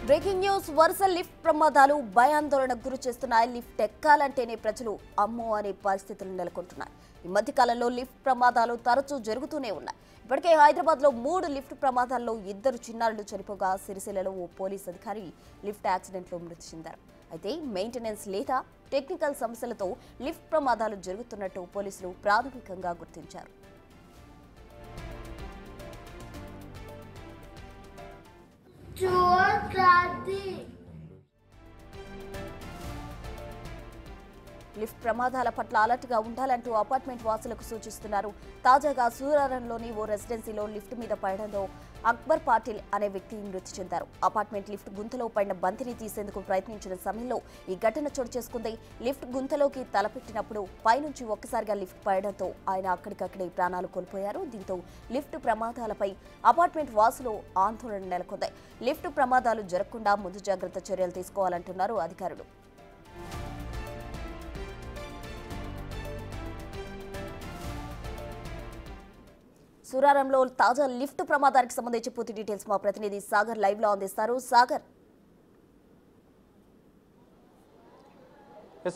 Breaking news వరుస lift ప్రమాదాలు భయాందోళనకు గురి చేస్తున్నాయి. లిఫ్ట్ ఎక్కాలంటేనే ప్రజలు అమ్మో అనే పరిస్థితులు నెలకొంటున్నాయి. ఈ మధ్య కాలంలో లిఫ్ట్ ప్రమాదాలు తరచూ జరుగుతూనే ఉన్నాయి. ఇప్పటికే హైదరాబాద్ లో 3 లిఫ్ట్ ప్రమాదాల్లో 2 చిన్నారులు చనిపోగా సిరిసిల్లలో ఓ పోలీస్ అధికారి లిఫ్ట్ యాక్సిడెంట్ లో మృతి చెందారు. అయితే మెయింటెనెన్స్ లేదా టెక్నికల్ సమస్యలతో లిఫ్ట్ ప్రమాదాలు జరుగుతున్నట్టు పోలీసులు ప్రాథమికంగా గుర్తించారు. లిఫ్ట్ ప్రమాదాల పట్ల అలర్ట్ గా ఉండాలంటూ అపార్ట్మెంట్ వాసులకు సూచిస్తున్నారు. తాజాగా సూరారంలోని ఓ రెసిడెన్సీలో లిఫ్ట్ మీద పడడంతో అక్బర్ పాటిల్ అనే వ్యక్తి మృతి చెందారు. అపార్ట్మెంట్ లిఫ్ట్ గుంతలో పడిన బంతిని తీసేందుకు ప్రయత్నించిన సమయంలో ఈ ఘటన చోటు చేసుకుంది. లిఫ్ట్ గుంతలోకి తలపెట్టినప్పుడు పైనుంచి ఒక్కసారిగా లిఫ్ట్ పడడంతో ఆయన అక్కడికక్కడే ప్రాణాలు కోల్పోయారు. దీంతో లిఫ్ట్ ప్రమాదాలపై అపార్ట్మెంట్ వాసులు ఆందోళన నెలకొంది. లిఫ్ట్ ప్రమాదాలు జరగకుండా ముందు జాగ్రత్త చర్యలు తీసుకోవాలంటున్నారు అధికారులు. సూరారంలో తాజా లిఫ్ట్ ప్రమాదానికి సంబంధించి పూర్తి డీటెయిల్స్ మా ప్రతినిధి సాగర్ లైవ్ లో అందిస్తారు. సాగర్,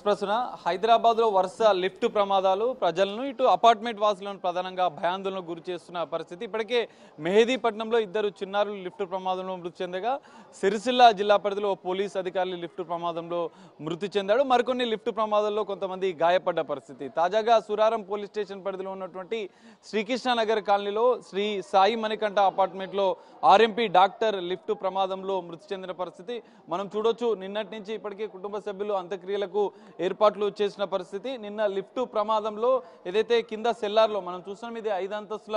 ప్రస్తుతం హైదరాబాద్లో వరుస లిఫ్ట్ ప్రమాదాలు ప్రజలను ఇటు అపార్ట్మెంట్ వాసులను ప్రధానంగా భయాందోళనకు గురి చేస్తున్న పరిస్థితి. ఇప్పటికే మెహదీపట్నంలో 2 చిన్నారులు లిఫ్ట్ ప్రమాదంలో మృతి చెందగా సిరిసిల్ల జిల్లా పరిధిలో పోలీస్ అధికారులు లిఫ్ట్ ప్రమాదంలో మృతి చెందాడు. మరికొన్ని లిఫ్ట్ ప్రమాదాల్లో కొంతమంది గాయపడ్డ పరిస్థితి. తాజాగా సూరారం పోలీస్ స్టేషన్ పరిధిలో ఉన్నటువంటి శ్రీకృష్ణనగర్ కాలనీలో శ్రీ సాయి మణికంఠ అపార్ట్మెంట్లో ఆర్ఎంపీ డాక్టర్ లిఫ్ట్ ప్రమాదంలో మృతి చెందిన పరిస్థితి మనం చూడొచ్చు. నిన్నటి నుంచి ఇప్పటికే కుటుంబ సభ్యులు అంత్యక్రియలకు ఏర్పాట్లు చేసిన పరిస్థితి. నిన్న లిఫ్ట్ ప్రమాదంలో ఏదైతే కింద సెల్లార్లో మనం చూస్తున్నాం, ఇది 5 అంతస్తుల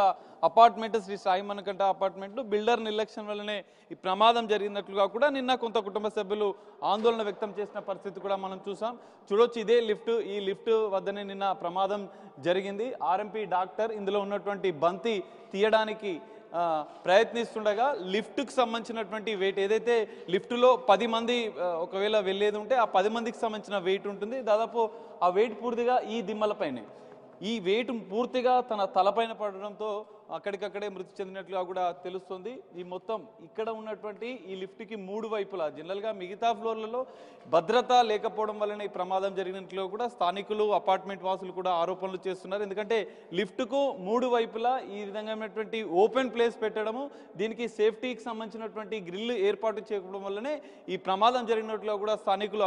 apartment Sri Sai Manikanta apartment. Builder నిర్లక్ష్యం వల్లనే ఈ ప్రమాదం జరిగినట్లుగా కూడా నిన్న కొంత కుటుంబ సభ్యులు ఆందోళన వ్యక్తం చేసిన పరిస్థితి కూడా మనం చూసాం. చూడొచ్చు, ఇదే లిఫ్ట్, ఈ లిఫ్ట్ వద్దనే నిన్న ప్రమాదం జరిగింది. ఆర్ఎంపీ డాక్టర్ ఇందులో ఉన్నటువంటి బంతి తీయడానికి ప్రయత్నిస్తుండగా లిఫ్ట్కి సంబంధించినటువంటి వెయిట్ ఏదైతే లిఫ్ట్లో 10 మంది ఒకవేళ వెళ్ళేది ఉంటే ఆ 10 మందికి సంబంధించిన వెయిట్ ఉంటుంది. దాదాపు ఆ వెయిట్ పూర్తిగా ఈ దిమ్మలపైనే, ఈ వెయిట్ పూర్తిగా తన తలపైన పడడంతో అక్కడికక్కడే మృతి చెందినట్లుగా కూడా తెలుస్తుంది. ఈ మొత్తం ఇక్కడ ఉన్నటువంటి ఈ లిఫ్ట్కి 3 వైపులా జనరల్గా మిగతా ఫ్లోర్లలో భద్రత లేకపోవడం వల్లనే ఈ ప్రమాదం జరిగినట్లు కూడా స్థానికులు అపార్ట్మెంట్ వాసులు కూడా ఆరోపణలు చేస్తున్నారు. ఎందుకంటే లిఫ్ట్కు 3 వైపులా ఈ విధంగా ఉన్నటువంటి ఓపెన్ ప్లేస్ పెట్టడము, దీనికి సేఫ్టీకి సంబంధించినటువంటి గ్రిల్ ఏర్పాటు చేయడం వల్లనే ఈ ప్రమాదం జరిగినట్లుగా కూడా స్థానికులు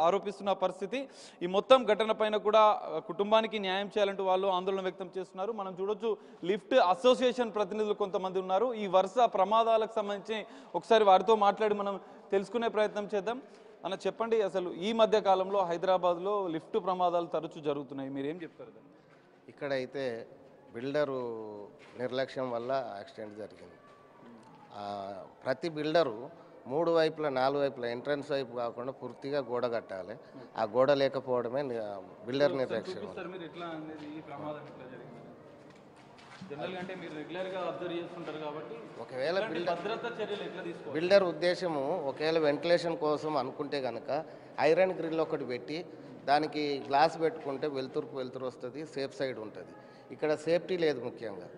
ఆరోపిస్తున్న పరిస్థితి. ఈ మొత్తం ఘటన పైన కూడా కుటుంబానికి న్యాయం చేయాలంటూ వాళ్ళు ఆందోళన వ్యక్తం చేస్తున్నారు. మనం చూడొచ్చు, లిఫ్ట్ అసోసియేషన్ ప్రతినిధులు కొంతమంది ఉన్నారు. ఈ వరుస ప్రమాదాలకు సంబంధించి ఒకసారి వారితో మాట్లాడి మనం తెలుసుకునే ప్రయత్నం చేద్దాం. అన్న, చెప్పండి, అసలు ఈ మధ్య కాలంలో హైదరాబాద్లో లిఫ్ట్ ప్రమాదాలు తరచూ జరుగుతున్నాయి, మీరేం చెప్తారు? ఇక్కడైతే బిల్డరు నిర్లక్ష్యం వల్ల యాక్సిడెంట్ జరిగింది. ప్రతి బిల్డరు 3 వైపుల 4 వైపుల ఎంట్రన్స్ వైపు కాకుండా పూర్తిగా గోడ కట్టాలి. ఆ గోడ లేకపోవడమే బిల్డర్ నిర్లక్ష్యం. ఒకవేళ బిల్డర్ ఉద్దేశము ఒకవేళ వెంటిలేషన్ కోసం అనుకుంటే కనుక ఐరన్ గ్రిల్ ఒకటి పెట్టి దానికి గ్లాస్ పెట్టుకుంటే వెలుతురు వస్తుంది, సేఫ్ సైడ్ ఉంటుంది. ఇక్కడ సేఫ్టీ లేదు. ముఖ్యంగా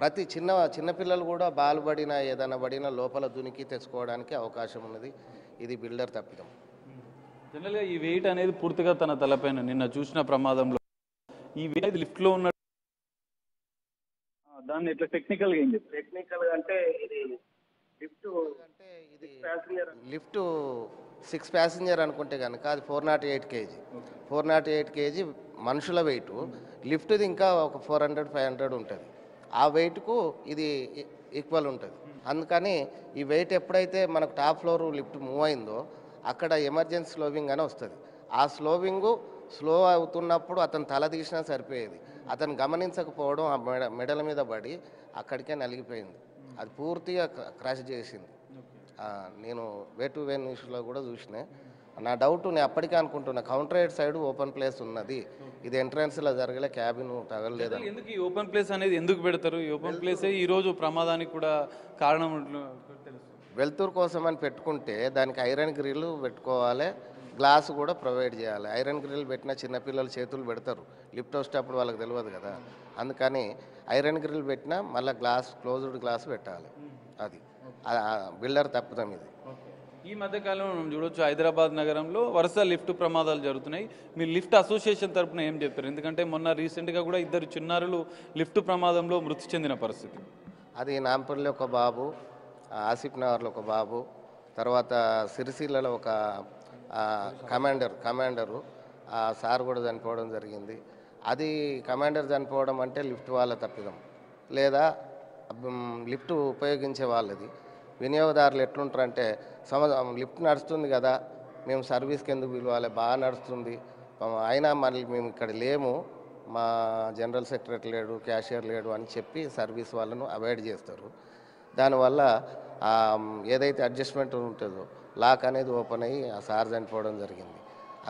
ప్రతి చిన్నపిల్లలు కూడా బాల్ పడినా ఏదైనా పడినా లోపల దునికి తెచ్చుకోవడానికి అవకాశం ఉన్నది. ఇది బిల్డర్ తప్పిదం. జనరల్గా ఈ వెయిట్ అనేది పూర్తిగా తన తలపైన నిన్న చూసిన ప్రమాదంలో ఈ వెయిట్ లిఫ్ట్లో ఉన్న దాన్ని ఇట్లా టెక్నికల్గా ఏం చెప్తారు? టెక్నికల్గా అంటే ఇది లిఫ్ట్ 6 ప్యాసింజర్ అనుకుంటే కనుక అది 408 కేజీ. 408 కేజీ మనుషుల వెయిట్. లిఫ్ట్ది ఇంకా ఒక 400-500 ఉంటుంది. ఆ వెయిట్కు ఇది ఈక్వల్ ఉంటుంది. అందుకని ఈ వెయిట్ ఎప్పుడైతే మనకు టాప్ ఫ్లోర్ లిఫ్ట్ మూవ్ అయిందో అక్కడ ఎమర్జెన్సీ స్లోవింగ్ అని వస్తుంది. ఆ స్లో అవుతున్నప్పుడు అతను తల తీసినా సరిపోయేది. అతను గమనించకపోవడం ఆ మెడల మీద పడి అక్కడికే నలిగిపోయింది. అది పూర్తిగా క్రాష్ చేసింది. నేను వే టు వే న్యూస్లో కూడా చూసిన. నా డౌట్ నేను అప్పటికే అనుకుంటున్నా, counter right side open place ఉన్నది, ఇది ఎంట్రన్స్లో జరగలే, క్యాబిన్ తగలలేదు. ఎందుకు ఈ ఓపెన్ ప్లేస్ అనేది ఎందుకు పెడతారు? ఈ ఓపెన్ ప్లేసే ఈరోజు ప్రమాదానికి కూడా కారణం తెలుసు. వెలుతురు కోసం అని పెట్టుకుంటే దానికి ఐరన్ గ్రిల్ పెట్టుకోవాలి, గ్లాస్ కూడా ప్రొవైడ్ చేయాలి. ఐరన్ గ్రిల్ పెట్టిన చిన్నపిల్లలు చేతులు పెడతారు, లిఫ్ట్ వచ్చేటప్పుడు వాళ్ళకి తెలియదు కదా. అందుకని ఐరన్ గ్రిల్ పెట్టినా మళ్ళీ క్లోజ్డ్ గ్లాస్ పెట్టాలి. అది బిల్డర్ తప్పుదాం ఇది. ఈ మధ్య కాలంలో మనం చూడొచ్చు హైదరాబాద్ నగరంలో వరుస లిఫ్ట్ ప్రమాదాలు జరుగుతున్నాయి. మీ లిఫ్ట్ అసోసియేషన్ తరపున ఏం చెప్పారు? ఎందుకంటే మొన్న రీసెంట్గా కూడా ఇద్దరు చిన్నారులు లిఫ్ట్ ప్రమాదంలో మృతి చెందిన పరిస్థితి. అది నాంపల్లిలో ఒక బాబు, ఆసిఫ్ నగర్లో ఒక బాబు, తర్వాత సిరిసిల్లలో ఒక కమాండరు ఆ సార్ కూడా చనిపోవడం జరిగింది. అది కమాండర్ చనిపోవడం అంటే లిఫ్ట్ వాళ్ళ తప్పిదం, లేదా లిఫ్ట్ ఉపయోగించే వాళ్ళది. వినియోగదారులు ఎట్లుంటారంటే లిఫ్ట్ నడుస్తుంది కదా, మేము సర్వీస్కి ఎందుకు పిలవాలి, బాగా నడుస్తుంది, అయినా మళ్ళీ మేము ఇక్కడ లేము, మా జనరల్ సెక్రటరీ లేడు, క్యాషియర్ లేడు అని చెప్పి సర్వీస్ వాళ్ళను అవాయిడ్ చేస్తారు. దానివల్ల ఏదైతే అడ్జస్ట్మెంట్ ఉంటుందో లాక్ అనేది ఓపెన్ అయ్యి ఆ సార్ చనిపోవడం జరిగింది.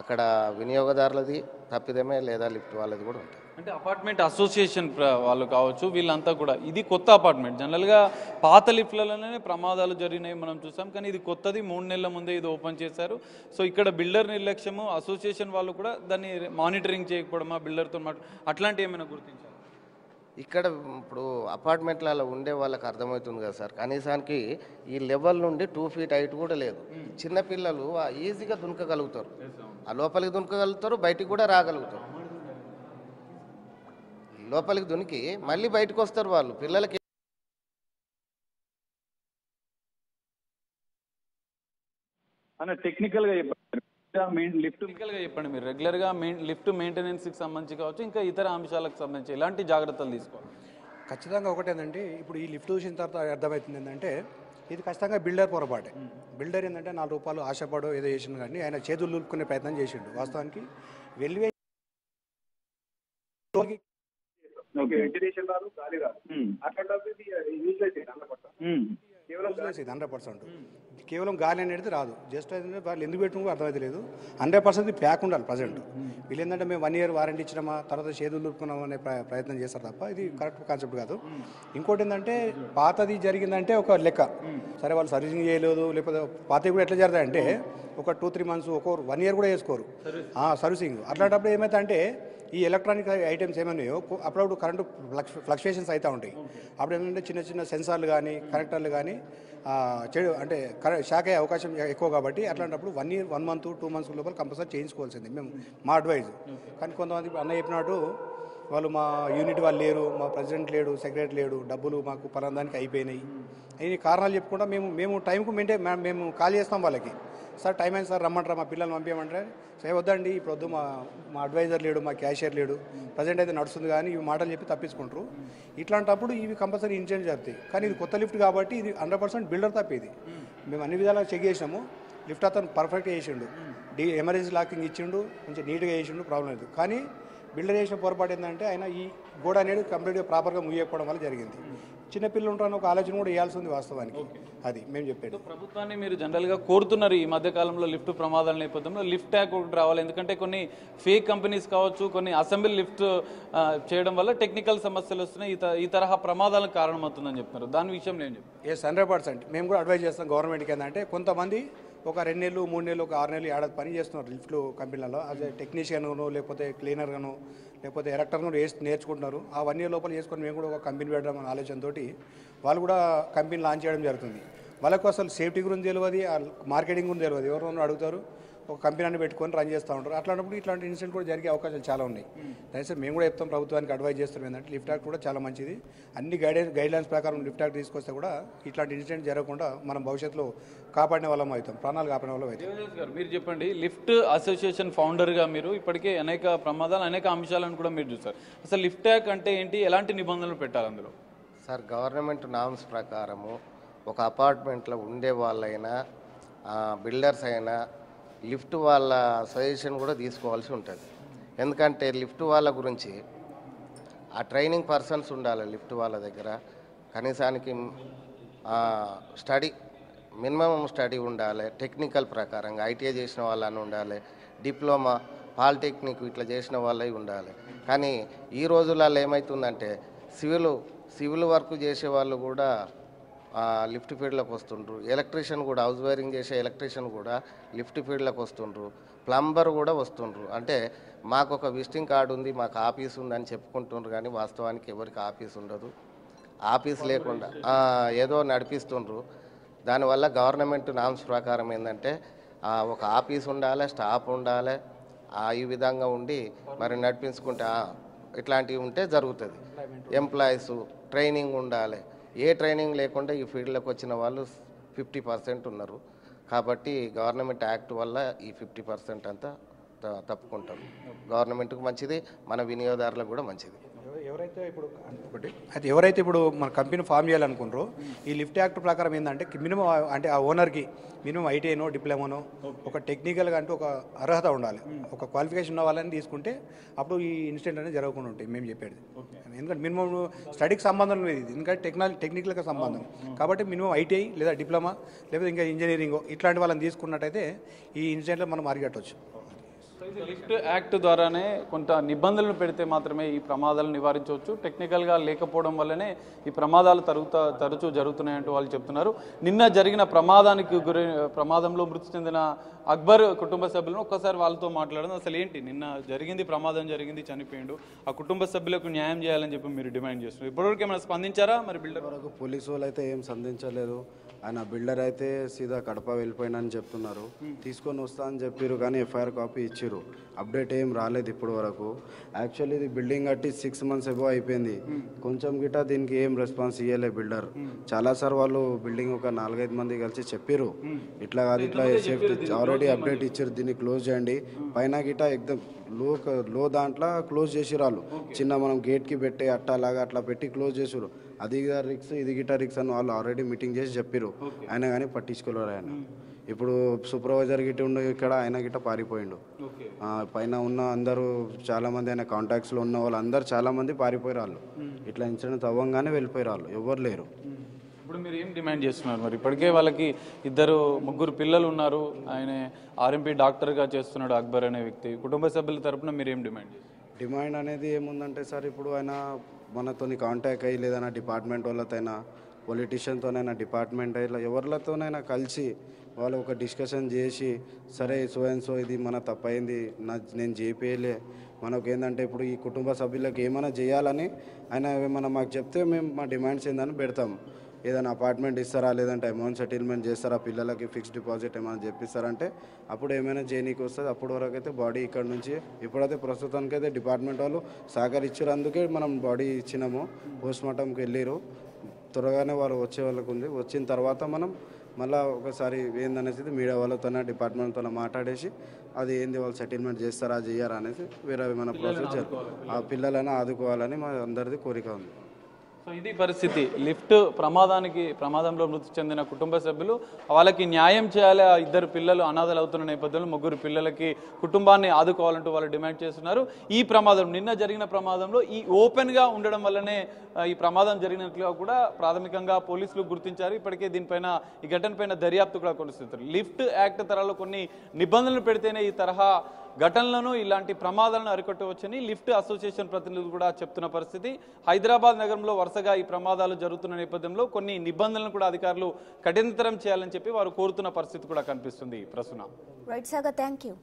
అక్కడ వినియోగదారులది తప్పిదమే, లేదా లిఫ్ట్ వాళ్ళది కూడా ఉంటుంది. అంటే అపార్ట్మెంట్ అసోసియేషన్ వాళ్ళు కావచ్చు, వీళ్ళంతా కూడా ఇది కొత్త అపార్ట్మెంట్. జనరల్గా పాత లిఫ్ట్లలోనే ప్రమాదాలు జరిగినాయి మనం చూసాం, కానీ ఇది కొత్తది, 3 నెలల ముందే ఇది ఓపెన్ చేశారు. సో ఇక్కడ బిల్డర్ నిర్లక్ష్యము, అసోసియేషన్ వాళ్ళు కూడా దాన్ని మానిటరింగ్ చేయకపోవడమా, బిల్డర్తో అట్లాంటివి ఏమైనా గుర్తించారు? ఇక్కడ ఇప్పుడు అపార్ట్మెంట్లలో ఉండే వాళ్ళకి అర్థమవుతుంది కదా సార్, కనీసానికి ఈ లెవెల్ నుండి 2 ఫీట్ హైట్ కూడా లేదు. చిన్నపిల్లలు ఈజీగా దునకగలుగుతారు, ఆ లోపలికి దునకగలుగుతారు, బయటికి కూడా రాగలుగుతారు. లోపలికి దునికి మళ్ళీ బయటకు వస్తారు వాళ్ళు. పిల్లలకి టెక్నికల్గా చెప్పండి, మీరు రెగ్యులర్గా లిఫ్ట్ మెయింటెనెన్స్కి సంబంధించి కావచ్చు, ఇంకా ఇతర అంశాలకు సంబంధించి ఎలాంటి జాగ్రత్తలు తీసుకోవాలి? ఖచ్చితంగా ఒకటేందంటే, ఇప్పుడు ఈ లిఫ్ట్ చూసిన తర్వాత అర్థమవుతుంది ఏంటంటే ఇది ఖచ్చితంగా బిల్డర్ పొరపాటే. బిల్డర్ ఏంటంటే 4 రూపాయలు ఆశపడో ఏదో చేసిండు, కానీ ఆయన చేతులు లులుపుకునే ప్రయత్నం చేసిండు. వాస్తవానికి వెల్వే వెంటిలేషన్ రాదు, గాలి రాదు, అట్లాంటి యూజ్లెస్ 100%. కేవలం గాలి అనేది రాదు. జస్ట్ ఏంటంటే వాళ్ళు ఎందుకు పెట్టుకో అర్థమైతే 100% ప్యాక్ ఉండాలి ప్రజెంట్. వీళ్ళు ఏంటంటే మేము 1 ఇయర్ వారంటీ ఇచ్చినామా, తర్వాత చేతులు లులుపుకున్నాం అనే ప్రయత్నం చేస్తారు తప్ప ఇది కరెక్ట్ కాన్సెప్ట్ కాదు. ఇంకోటి ఏంటంటే పాతది జరిగిందంటే ఒక లెక్క, సరే వాళ్ళు సర్వీసింగ్ చేయలేదు, లేకపోతే పాతవి కూడా ఎట్లా జరుగుతాయంటే ఒక 2-3 మంత్స్, ఒక 1 ఇయర్ కూడా చేసుకోరు సర్వీసింగ్. అట్లాంటప్పుడు ఏమైతే అంటే ఈ ఎలక్ట్రానిక్ ఐటమ్స్ ఏమన్నాయో అప్పుడప్పుడు కరెంటు ఫ్లక్చుయేషన్స్ అవుతూ ఉంటాయి. అప్పుడు ఏంటంటే చిన్న చిన్న సెన్సార్లు కానీ కనెక్టర్లు కానీ చెడు అంటే షాక్ అయ్యే అవకాశం ఎక్కువ. కాబట్టి అట్లాంటప్పుడు 1 ఇయర్ 1 మంత్ 2 మంత్స్ లోపల కంపల్సరీ చేయించుకోవాల్సింది మేము మా అడ్వైజ్. కానీ కొంతమంది అన్న చెప్పినట్టు వాళ్ళు మా యూనిట్ వాళ్ళు లేరు, మా ప్రెసిడెంట్ లేడు, సెక్రటరీ లేడు, డబ్బులు మాకు పలానాదానికి అయిపోయినాయి, ఈ కారణాలు చెప్పుకుంటా మేము టైంకు మేము కాల్ చేస్తాం వాళ్ళకి, సార్ టైం అయింది సార్ రమ్మంటారా, మా పిల్లల్ని పంపించమంటారా, సరే వద్దండి ఇప్పుడు వద్దు, మా అడ్వైజర్ లేడు, మా క్యాషియర్ లేడు, ప్రజెంట్ అయితే నడుస్తుంది, కానీ ఇవి మాటలు చెప్పి తప్పించుకుంటారు. ఇట్లాంటప్పుడు ఇవి కంపల్సరీ ఇన్సిడెంట్ జరుగుతాయి. కానీ ఇది కొత్త లిఫ్ట్ కాబట్టి ఇది 100% బిల్డర్ తప్పేది. మేము అన్ని విధాలుగా చెక్ చేసినాము, లిఫ్ట్ అతను పర్ఫెక్ట్గా చేసిండు, ఎమర్జెన్సీ లాకింగ్ ఇచ్చిండు, కొంచెం నీట్గా చేసిండు, ప్రాబ్లం లేదు. కానీ బిల్డర్ చేసిన పొరపాటు ఏంటంటే ఆయన ఈ గోడ అనేది కంప్లీట్గా ప్రాపర్గా ముయ్యకపోవడం వల్ల జరిగింది. చిన్నపిల్లలు ఉంటారని ఒక ఆలోచన కూడా వేయాల్సి ఉంది వాస్తవానికి. అది మేము చెప్పేది. ప్రభుత్వాన్ని మీరు జనరల్గా కోరుతున్నారు ఈ మధ్యకాలంలో లిఫ్ట్ ప్రమాదాల నేపథ్యంలో లిఫ్ట్ ట్యాగ్ ఒకటి రావాలి, ఎందుకంటే కొన్ని ఫేక్ కంపెనీస్ కావచ్చు, కొన్ని అసెంబ్లీ లిఫ్ట్ చేయడం వల్ల టెక్నికల్ సమస్యలు వస్తున్నాయి, ఈ తరహా ప్రమాదాలకు కారణమవుతుందని చెప్తున్నారు. దాని విషయం నేను చెప్తాను. 100% మేము కూడా అడ్వైజ్ చేస్తాం గవర్నమెంట్కి. ఏంటంటే కొంతమంది ఒక 2 నెలలు 3 నెలలు ఒక 6 నెలలు ఏడాది పని చేస్తున్నారు లిఫ్ట్లు కంపెనీలలో, అదే టెక్నీషియన్గాను లేకపోతే క్లీనర్గాను లేకపోతే ఎలక్టర్ను నేర్చుకుంటున్నారు. ఆ 1 ఇయర్ లోపల చేసుకొని మేము కూడా ఒక కంపెనీ పెట్టడం అనే ఆలోచనతో వాళ్ళు కూడా కంపెనీ లాంచ్ చేయడం జరుగుతుంది. వాళ్ళకు అసలు సేఫ్టీ గురించి తెలియదు, మార్కెటింగ్ గురించి తెలియదు, ఎవరినో అడుగుతారు, ఒక కంపెనీ పెట్టుకొని రన్ చేస్తూ ఉంటారు. అట్లాంటప్పుడు ఇట్లాంటి ఇన్సిడెంట్ కూడా జరిగే అవకాశాలు చాలా ఉన్నాయి. దయచేసి మేము కూడా చెప్తాం, ప్రభుత్వానికి అడ్వైజ్ చేస్తాం ఏంటంటే లిఫ్ట్ యాక్ట్ కూడా చాలా మంచిది. అన్ని గైడ్లైన్స్ ప్రకారం లిఫ్ట్ యాక్ట్ తీసుకొస్తే కూడా ఇట్లాంటి ఇన్సిడెంట్ జరగకుండా మనం భవిష్యత్తులో కాపాడిన వాళ్ళం అవుతాం, ప్రాణాలు కాపాడిన వాళ్ళం అవుతాం. మీరు చెప్పండి, లిఫ్ట్ అసోసియేషన్ ఫౌండర్గా మీరు ఇప్పటికే అనేక ప్రమాదాలు అనేక అంశాలను కూడా మీరు చూస్తారు. అసలు లిఫ్ట్ యాక్ట్ అంటే ఏంటి, ఎలాంటి నిబంధనలు పెట్టాలి అందులో? సార్, గవర్నమెంట్ నామ్స్ ప్రకారము ఒక అపార్ట్మెంట్లో ఉండే వాళ్ళైనా బిల్డర్స్ అయినా లిఫ్ట్ వాళ్ళ సజెషన్ కూడా తీసుకోవాల్సి ఉంటుంది. ఎందుకంటే లిఫ్ట్ వాళ్ళ గురించి ఆ ట్రైనింగ్ పర్సన్స్ ఉండాలి లిఫ్ట్ వాళ్ళ దగ్గర. కనీసానికి స్టడీ, మినిమం స్టడీ ఉండాలి, టెక్నికల్ ప్రకారంగా ఐటీఐ చేసిన వాళ్ళని ఉండాలి, డిప్లొమా పాలిటెక్నిక్ ఇట్లా చేసిన వాళ్ళవి ఉండాలి. కానీ ఈ రోజులలో ఏమవుతుందంటే సివిల్ వర్క్ చేసే వాళ్ళు కూడా లిఫ్ట్ ఫీల్డ్లోకి వస్తుండ్రు, ఎలక్ట్రీషియన్ కూడా హౌస్ వైరింగ్ చేసే ఎలక్ట్రీషియన్ కూడా లిఫ్ట్ ఫీల్డ్లోకి వస్తుండ్రు, ప్లంబర్ కూడా వస్తుండ్రు. అంటే మాకు ఒక విజిటింగ్ కార్డు ఉంది, మాకు ఆఫీస్ ఉందని చెప్పుకుంటుండ్రు, కానీ వాస్తవానికి ఎవరికి ఆఫీస్ ఉండదు. ఆఫీస్ లేకుండా ఏదో నడిపిస్తుండ్రు. దానివల్ల గవర్నమెంట్ నామ్స్ ప్రకారం ఏంటంటే ఒక ఆఫీస్ ఉండాలి, స్టాఫ్ ఉండాలి, ఈ విధంగా ఉండి మరి నడిపించుకుంటే ఇట్లాంటివి ఉంటే జరుగుతుంది. ఎంప్లాయీస్ ట్రైనింగ్ ఉండాలి. ఏ ట్రైనింగ్ లేకుండా ఈ ఫీల్డ్లోకి వచ్చిన వాళ్ళు 50% ఉన్నారు. కాబట్టి గవర్నమెంట్ యాక్ట్ వల్ల ఈ 50% అంతా తప్పుకుంటాం. గవర్నమెంట్కు మంచిది, మన వినియోగదారులకు కూడా మంచిది. ఎవరైతే ఇప్పుడు మన కంపెనీ ఫామ్ చేయాలనుకుంటారో ఈ లిఫ్ట్ యాక్ట్ ప్రకారం ఏంటంటే మినిమం అంటే ఆ ఓనర్కి మినిమం ఐటీఐనో డిప్లొమానో ఒక టెక్నికల్గా అంటే ఒక అర్హత ఉండాలి, ఒక క్వాలిఫికేషన్ ఉన్న వాళ్ళని తీసుకుంటే అప్పుడు ఈ ఇన్సిడెంట్ అనేది జరగకుండా ఉంటాయి మేము చెప్పేది. ఎందుకంటే మినిమం స్టడీకి సంబంధం లేదు ఇది, ఎందుకంటే టెక్నికల్గా సంబంధం కాబట్టి మినిమం ఐటీఐ లేదా డిప్లొమా లేదా ఇంకా ఇంజనీరింగ్ ఇట్లాంటి వాళ్ళని తీసుకున్నట్టయితే ఈ ఇన్సిడెంట్లో మనం అరిగట్టవచ్చు. లిఫ్ట్ యాక్ట్ ద్వారానే కొంత నిబంధనలు పెడితే మాత్రమే ఈ ప్రమాదాలు నివారించవచ్చు. టెక్నికల్గా లేకపోవడం వల్లనే ఈ ప్రమాదాలు తరచూ జరుగుతున్నాయంటూ వాళ్ళు చెప్తున్నారు. నిన్న జరిగిన ప్రమాదంలో మృతి చెందిన అక్బర్ కుటుంబ సభ్యులను ఒక్కసారి వాళ్ళతో మాట్లాడడం, అసలు ఏంటి నిన్న జరిగింది, ప్రమాదం జరిగింది, చనిపోయిండు, ఆ కుటుంబ సభ్యులకు న్యాయం చేయాలని చెప్పి మీరు డిమాండ్ చేస్తున్నారు. ఇప్పటివరకు ఏమైనా స్పందించారా? మరి బిల్డర్ వరకు పోలీసు వాళ్ళు అయితే ఏం స్పందించలేదు. ఆయన బిల్డర్ అయితే సీదా కడప వెళ్ళిపోయినని చెప్తున్నారు. తీసుకొని వస్తా అని చెప్పారు కానీ ఎఫ్ఐఆర్ కాపీ ఇచ్చారు. అప్డేట్ ఏం రాలేదు ఇప్పటి వరకు. యాక్చువల్లీ ఇది బిల్డింగ్ కట్టి 6 months ఎబో అయిపోయింది. కొంచెం గిట దీనికి ఏం రెస్పాన్స్ ఇవ్వలే బిల్డర్. చాలాసార్లు వాళ్ళు బిల్డింగ్ ఒక 4-5 మంది కలిసి చెప్పారు ఇట్లా కాదు ఇట్లా సేఫ్టీ ఆల్రెడీ అప్డేట్ ఇచ్చారు, దీన్ని క్లోజ్ చేయండి. పైన గిట ఎక్దమ్ లో దాంట్లో క్లోజ్ చేసి రాళ్ళు చిన్న మనం గేట్కి పెట్టి అట్టలాగా అట్లా పెట్టి క్లోజ్ చేసారు. అది రిక్స్ ఇది గిట రిక్స్ అని వాళ్ళు ఆల్రెడీ మీటింగ్ చేసి చెప్పారు. ఆయన కానీ పట్టించుకోలేరు. ఆయన ఇప్పుడు సూపర్వైజర్ గిట్ట ఉండు ఇక్కడ ఆయన గిట్ట పారిపోయిండు. పైన ఉన్న అందరూ చాలామంది ఆయన కాంటాక్ట్స్లో ఉన్న వాళ్ళు అందరు చాలామంది పారిపోయారు. వాళ్ళు ఇట్లా ఇన్సిడెంట్ అవ్వగానే వెళ్ళిపోయారు, వాళ్ళు ఎవరు లేరు. ఇప్పుడు మీరు ఏం డిమాండ్ చేస్తున్నారు? మరి ఇప్పటికే వాళ్ళకి 2-3 పిల్లలు ఉన్నారు. ఆయన ఆర్ఎంపీ డాక్టర్గా చేస్తున్నాడు అక్బర్ అనే వ్యక్తి. కుటుంబ సభ్యుల తరపున మీరు ఏం డిమాండ్ చేస్తారు? డిమాండ్ అనేది ఏముందంటే సార్, ఇప్పుడు ఆయన మనతోని కాంటాక్ట్ అయ్యి లేదన్నా డిపార్ట్మెంట్ వాళ్ళతోనైనా పొలిటీషియన్తోనైనా డిపార్ట్మెంట్ ఇలా ఎవరితోనైనా కలిసి వాళ్ళు ఒక డిస్కషన్ చేసి సరే సో అండ్ సో ఇది మన తప్పైంది, నేను చేపేయలే, మనకు ఏంటంటే ఇప్పుడు ఈ కుటుంబ సభ్యులకు ఏమైనా చేయాలని ఆయన ఏమైనా మాకు చెప్తే మేము మా డిమాండ్స్ ఏందని పెడతాం. ఏదైనా అపార్ట్మెంట్ ఇస్తారా లేదంటే అమౌంట్ సెటిల్మెంట్ చేస్తారా, పిల్లలకి ఫిక్స్డ్ డిపాజిట్ ఏమైనా చెప్పిస్తారంటే అప్పుడు ఏమైనా చేయనీకి వస్తుంది. అప్పటి వరకు అయితే బాడీ ఇక్కడ నుంచి ఇప్పుడైతే ప్రస్తుతానికైతే డిపార్ట్మెంట్ వాళ్ళు సహకరించారు, అందుకే మనం బాడీ ఇచ్చినాము. పోస్ట్మార్టంకి వెళ్ళారు, త్వరగానే వాళ్ళు వచ్చే వాళ్ళకు ఉంది. వచ్చిన తర్వాత మనం మళ్ళీ ఒకసారి ఏందనేసి మీడియా వాళ్ళతో డిపార్ట్మెంట్తో మాట్లాడేసి అది ఏంది వాళ్ళు సెటిల్మెంట్ చేస్తారా చేయరా అనేసి వేరే ఏమైనా ప్రొసీజర్ ఆ పిల్లలను ఆదుకోవాలని మా అందరిది కోరిక ఉంది. సో ఇది పరిస్థితి. లిఫ్ట్ ప్రమాదంలో మృతి చెందిన కుటుంబ సభ్యులు వాళ్ళకి న్యాయం చేయాలి. 2 పిల్లలు అనాథలు అవుతున్న నేపథ్యంలో 3 పిల్లలకి కుటుంబాన్ని ఆదుకోవాలంటూ వాళ్ళు డిమాండ్ చేస్తున్నారు. ఈ ప్రమాదం నిన్న జరిగిన ప్రమాదంలో ఈ ఓపెన్గా ఉండడం వల్లనే ఈ ప్రమాదం జరిగినట్లుగా కూడా ప్రాథమికంగా పోలీసులు గుర్తించారు. ఇప్పటికే దీనిపైన ఈ ఘటనపైన దర్యాప్తు కూడా కొనసాగుతుంది. లిఫ్ట్ యాక్ట్ తరాల్లో కొన్ని నిబంధనలు పెడితేనే ఈ తరహా ఘటనలను ఇలాంటి ప్రమాదాలను అరికట్టవచ్చని లిఫ్ట్ అసోసియేషన్ ప్రతినిధులు కూడా చెప్తున్న పరిస్థితి. హైదరాబాద్ నగరంలో వరుసగా ఈ ప్రమాదాలు జరుగుతున్న నేపథ్యంలో కొన్ని నిబంధనలను కూడా అధికారులు కఠినతరం చేయాలని చెప్పి వారు కోరుతున్న పరిస్థితి కూడా కనిపిస్తుంది. Prasuna. Right Sagar, thank you.